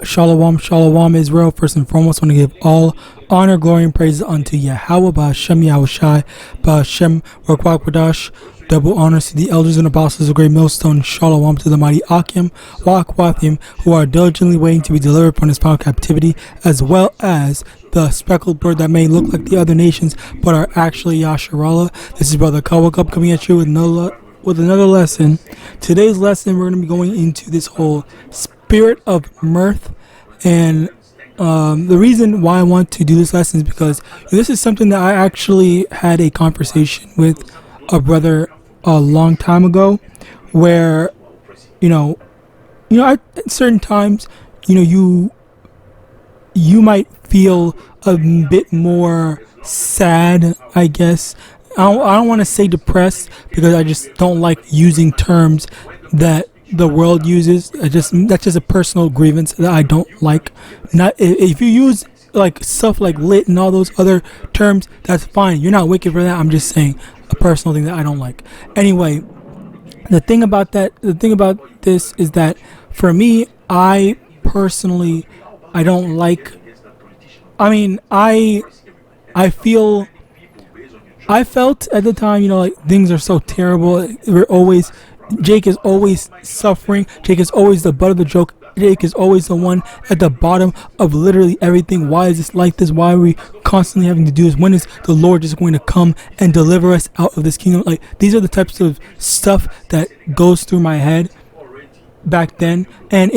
Shalom, shalom, Israel. First and foremost, I want to give all honor, glory, and praises unto YAHAWAH, BaHashem, YAHAWASHI, BaHashem, Ruach double honors to the elders and apostles of Great Millstone. Shalom to the mighty Akim, Wathim, who are diligently waiting to be delivered from this final captivity, as well as the speckled bird that may look like the other nations, but are actually Yasharallah. This is Brother Kawakub coming at you with another lesson. Today's lesson, we're going to be going into this whole spirit of mirth. And the reason why I want to do this lesson is because this is something that I actually had a conversation with a brother a long time ago, where at certain times, you might feel a bit more sad, I guess. I don't want to say depressed, because I just don't like using terms that the world uses. That's just a personal grievance that I don't like. Not if you use like stuff like lit and all those other terms, that's fine. You're not wicked for that. I'm just saying a personal thing that I don't like. Anyway, the thing about this is that for me, I personally, I don't like. I mean, I felt at the time, like things are so terrible. Jake is always suffering. Jake is always the butt of the joke. Jake is always the one at the bottom of literally everything. Why is this like this? Why are we constantly having to do this? When is the Lord just going to come and deliver us out of this kingdom? Like, these are the types of stuff that goes through my head back then. And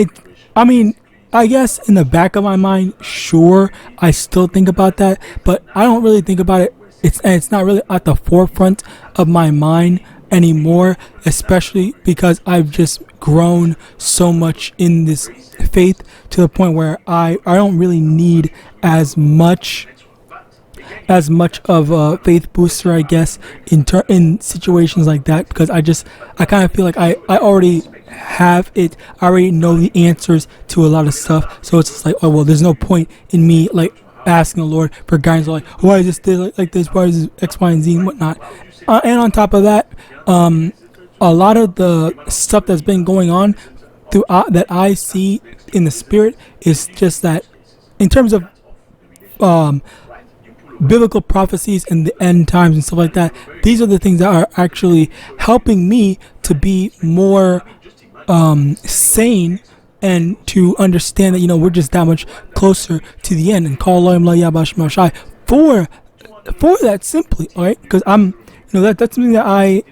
I guess in the back of my mind, sure, I still think about that, but I don't really think about it. It's not really at the forefront of my mind anymore, especially because I've just grown so much in this faith to the point where I don't really need as much of a faith booster, I guess, in situations like that, because I kind of feel like I already have it. I already know the answers to a lot of stuff, so it's just like, oh well, there's no point in me like asking the Lord for guidance, like why is this like this, why is this X, Y, and Z and whatnot. And on top of that, a lot of the stuff that's been going on that I see in the spirit is just that in terms of biblical prophecies and the end times and stuff like that, these are the things that are actually helping me to be more sane and to understand that we're just that much closer to the end, and call LAWAYA for that simply, all right? Because that's something that I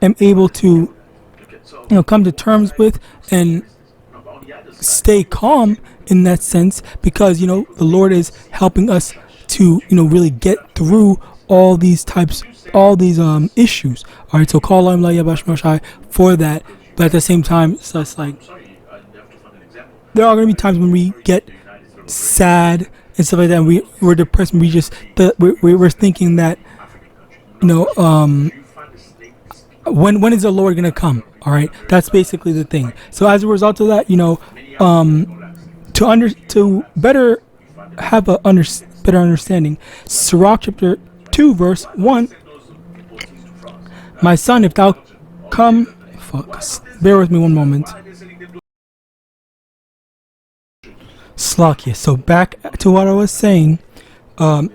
am able to come to terms with and stay calm in that sense, because the Lord is helping us to really get through all these issues. All right, so call LAWAYA for that. But at the same time, it's just like there are going to be times when we get sad and stuff like that, and we're depressed, and we're thinking that when is the Lord gonna come? All right, that's basically the thing. So as a result of that, to better have a better understanding, Sirach chapter 2 verse 1. My son, if thou come, bear with me one moment. Slakia. So back to what I was saying.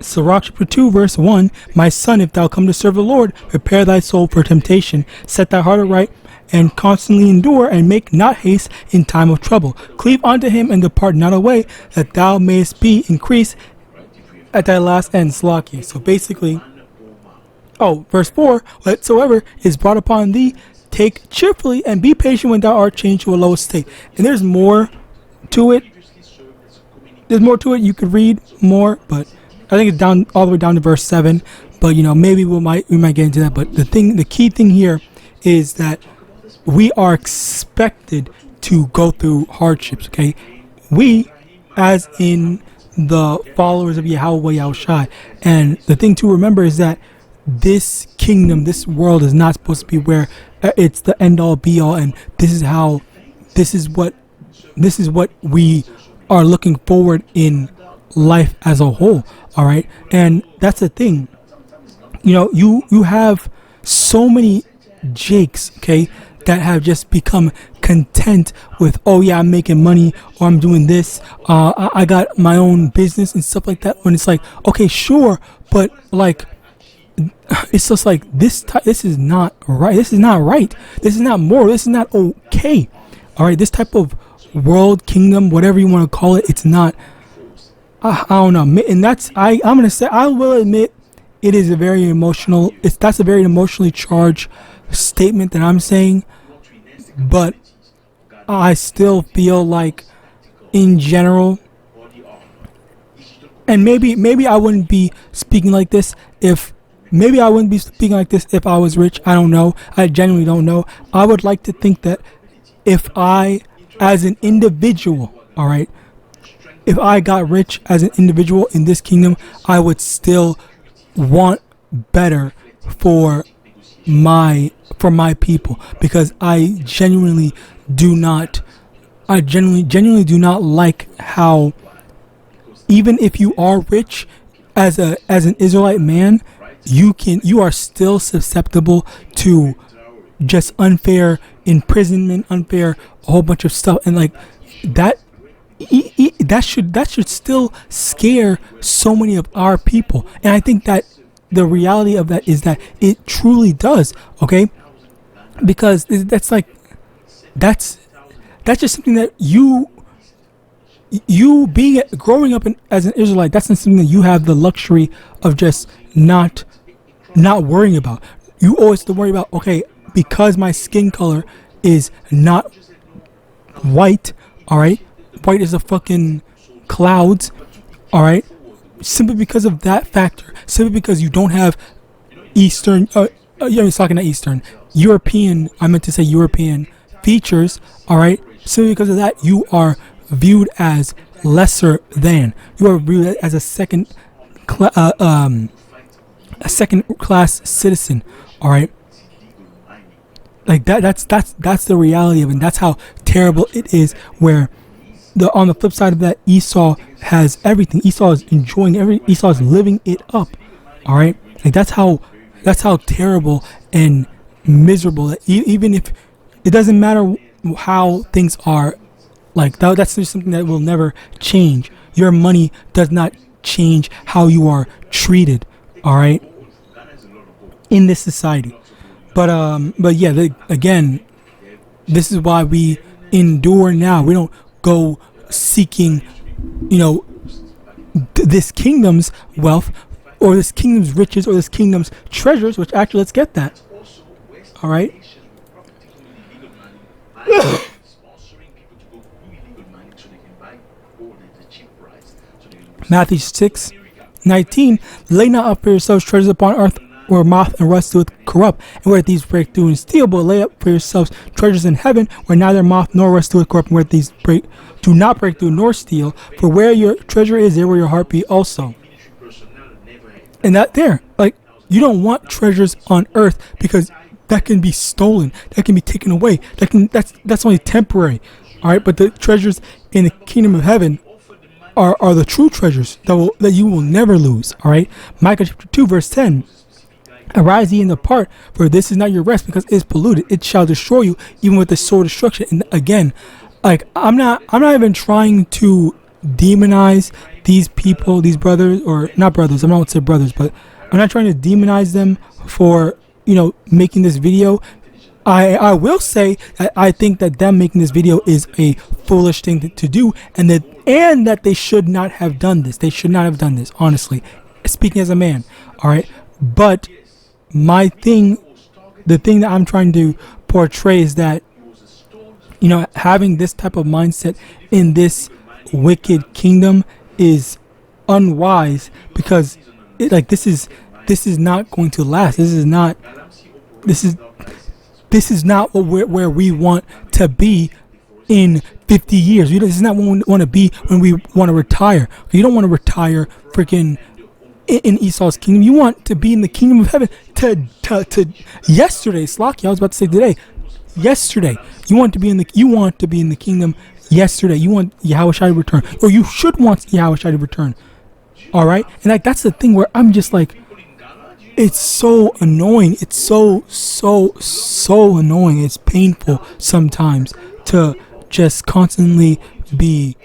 Sirach chapter 2 verse 1. My son, if thou come to serve the Lord, prepare thy soul for temptation, set thy heart aright, and constantly endure, and make not haste in time of trouble. Cleave unto him, and depart not away, that thou mayest be increased at thy last end. So basically, verse 4, whatsoever is brought upon thee, take cheerfully and be patient when thou art changed to a lower state. And there's more to it. There's more to it. You could read more, but I think it's down all the way down to verse 7. But maybe we might get into that. But the key thing here is that we are expected to go through hardships. Okay, we, as in the followers of Yahawah, Yahawashi, and the thing to remember is that this kingdom, this world, is not supposed to be where it's the end all be all, and this is what we are looking forward in life as a whole. All right, and that's the thing. You have so many Jakes, okay, that have just become content with, oh yeah, I'm making money, or I'm doing this, I got my own business and stuff like that. When it's like, okay, sure, but like, it's just like this is not right. This is not right. This is not moral. This is not okay. All right, this type of world, kingdom, whatever you want to call it, it's not. I don't know, and that's I'm gonna say, I will admit, it is a very emotional. That's a very emotionally charged statement that I'm saying, but I still feel like, in general, and maybe I wouldn't be speaking like this if. Maybe I wouldn't be speaking like this if I was rich. I don't know. I genuinely don't know. I would like to think that if I, as an individual, all right, if I got rich as an individual in this kingdom, I would still want better for my people, because I genuinely do not like how, even if you are rich as an Israelite man, you are still susceptible to just unfair imprisonment, unfair a whole bunch of stuff, and like that should still scare so many of our people. And I think that the reality of that is that it truly does, okay? Because that's just something that you growing up as an Israelite, that's not something that you have the luxury of just not worrying about. You always have to worry about, okay, because my skin color is not white, all right, white as the fucking clouds, all right, simply because of that factor, simply because you don't have Eastern, European, I meant to say European features, all right, simply because of that, you are viewed as lesser than. You are viewed as a second class citizen, all right. Like that's the reality of it, and that's how terrible it is. Where on the flip side of that, Esau has everything. Esau is enjoying Esau is living it up, all right. Like that's how terrible and miserable. Even if it doesn't matter how things are, like that's just something that will never change. Your money does not change how you are treated, all right, in this society. But yeah, again, this is why we endure now. We don't go seeking, this kingdom's wealth, or this kingdom's riches, or this kingdom's treasures, which actually, let's get that. All right. Matthew 6:19, lay not up for yourselves treasures upon earth, where moth and rust doeth corrupt, and where thieves break through and steal, but lay up for yourselves treasures in heaven, where neither moth nor rust doeth corrupt, and where thieves do not break through nor steal. For where your treasure is, there will your heart be also. And that there, like, you don't want treasures on earth, because that can be stolen, that can be taken away, that's only temporary, all right. But the treasures in the kingdom of heaven are the true treasures that you will never lose, all right. Micah chapter 2 verse 10. Arise ye and depart, for this is not your rest, because it is polluted. It shall destroy you, even with the sword of destruction. And again, like, I'm not even trying to demonize these people, these brothers, or not brothers. I'm not going to say brothers, but I'm not trying to demonize them for making this video. I will say that I think that them making this video is a foolish thing to do, and that they should not have done this. They should not have done this, honestly, speaking as a man, all right. But the thing that I'm trying to portrays that, having this type of mindset in this wicked kingdom is unwise, because this is not going to last. This is not where we want to be in 50 years. This is not what we want to be when we want to retire. You don't want to retire freaking in Esau's kingdom. You want to be in the kingdom of heaven to yesterday. Slocky, I was about to say today. Yesterday. You want to be in the kingdom yesterday. You want Yahawashi to return. Or you should want Yahawashi to return. Alright? And that's the thing where I'm just like, it's so annoying. It's so annoying. It's painful sometimes to just constantly be,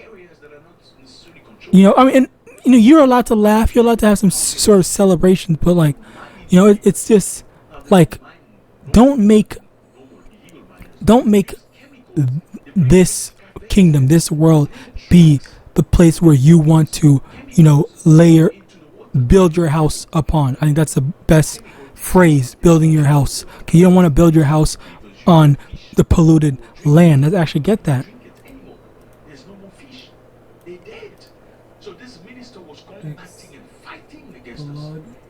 you're allowed to laugh, you're allowed to have some sort of celebration, but it's just like, don't make this kingdom, this world, be the place where you want to, build your house upon. I think that's the best phrase, building your house. Okay, you don't want to build your house on the polluted land. Let's actually get that. There's no more fish. They dead. So this minister was combating and fighting against us.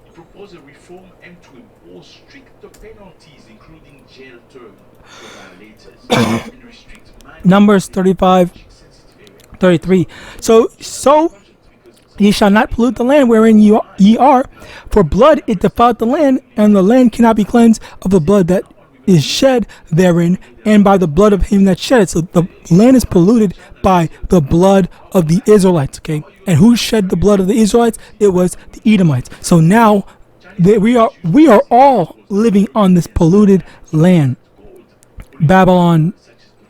He proposed a reform aimed to impose stricter penalties, including jail term for violators, and restrict Numbers 35:33. So ye shall not pollute the land wherein ye are, for blood it defiled the land, and the land cannot be cleansed of the blood that is shed therein, and by the blood of him that shed it. So the land is polluted by the blood of the Israelites. Okay, and who shed the blood of the Israelites? It was the Edomites. So now we are all living on this polluted land. Babylon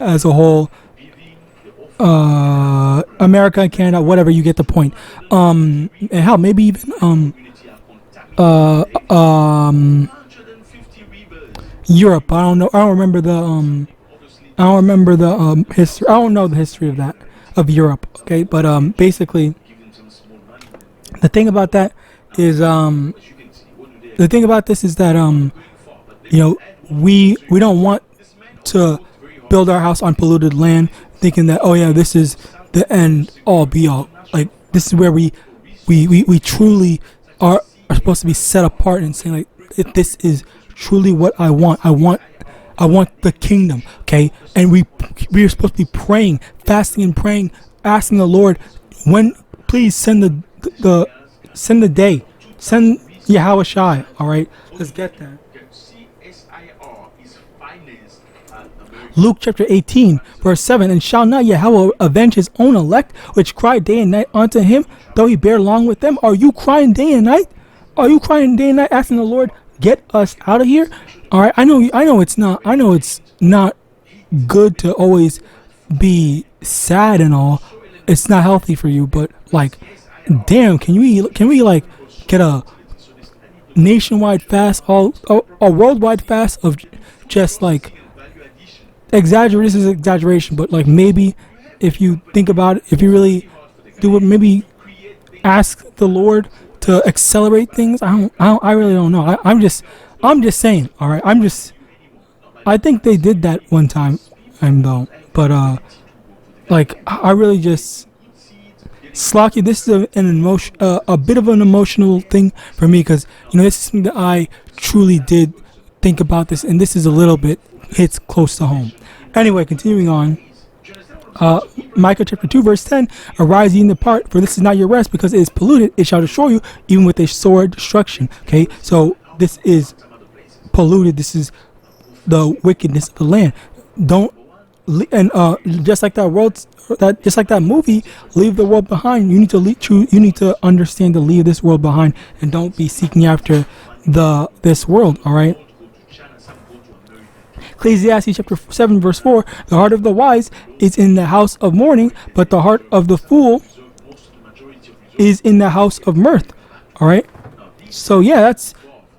as a whole, America and Canada, whatever, you get the point. And hell, maybe even Europe. I don't know. I don't remember the history. I don't know the history of that, of Europe. Okay, but basically, the thing about that is the thing about this is that we don't want to build our house on polluted land, thinking that, oh yeah, this is the end all be all. Like, this is where we truly are supposed to be set apart and saying, like, if this is truly what I want the kingdom. Okay, and we are supposed to be praying, fasting and praying, asking the Lord, when please send the day, send Yahawashi. All right, let's get that. Luke chapter 18, verse 7, and shall not Yahweh avenge his own elect, which cry day and night unto him, though he bear long with them? Are you crying day and night? Are you crying day and night, asking the Lord, get us out of here? All right, I know it's not good to always be sad and all. It's not healthy for you, but like, damn, can we like get a nationwide fast, a worldwide fast of just like, this is exaggeration, but like, maybe if you think about it, if you really do it, maybe ask the Lord to accelerate things. I really don't know. I'm just saying. All right, I think they did that one time, though. But like, I really just, Slocky, this is a bit of an emotional thing for me, because this is something that I truly did think about this, and this is a little bit hits close to home. Anyway, continuing on. Micah chapter 2 verse 10, arise ye and depart, for this is not your rest, because it is polluted, it shall destroy you, even with a sword destruction. Okay, so this is polluted, this is the wickedness of the land. Don't just like that movie, leave the world behind. You need to understand to leave this world behind, and don't be seeking after this world. All right. Ecclesiastes chapter 7 verse 4, the heart of the wise is in the house of mourning, but the heart of the fool is in the house of mirth. All right, so yeah, that's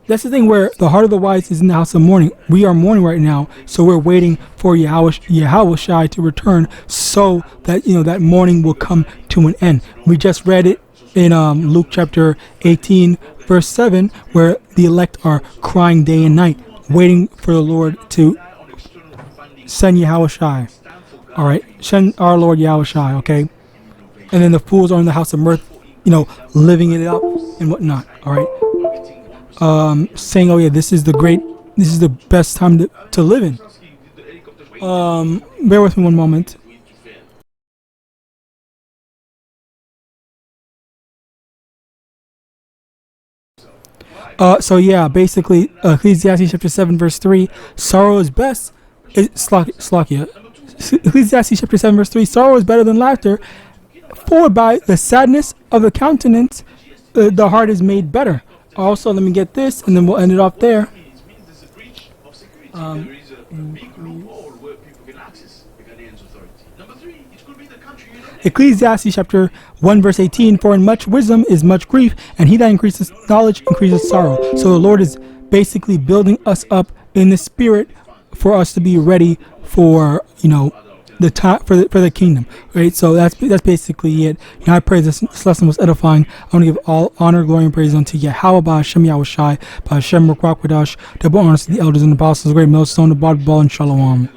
the thing, where the heart of the wise is in the house of mourning. We are mourning right now, so we're waiting for Yahawashi to return, so that that mourning will come to an end. We just read it in Luke chapter 18 verse 7, where the elect are crying day and night, waiting for the Lord to send Yahawashi. All right, send our Lord Yahawashi. Okay, and then the fools are in the house of mirth, living it up and whatnot. All right, saying, oh yeah, this is the best time to live in. Bear with me one moment. So yeah, basically, Ecclesiastes chapter 7 verse 3, sorrow is best. Slakia. Ecclesiastes chapter 7 verse 3, sorrow is better than laughter, for by the sadness of the countenance, the heart is made better. Also, let me get this, and then we'll end it off there. Ecclesiastes chapter 1 verse 18, for in much wisdom is much grief, and he that increases knowledge increases sorrow. So the Lord is basically building us up in the spirit for us to be ready for the time for the kingdom, right? So that's basically it. I pray this lesson was edifying. I want to give all honor, glory, and praise unto YAHAWAH, Hashem, YAHAWASHI, Hashem, double honors to the elders and apostles, the great millstone, the body ball, and shalom.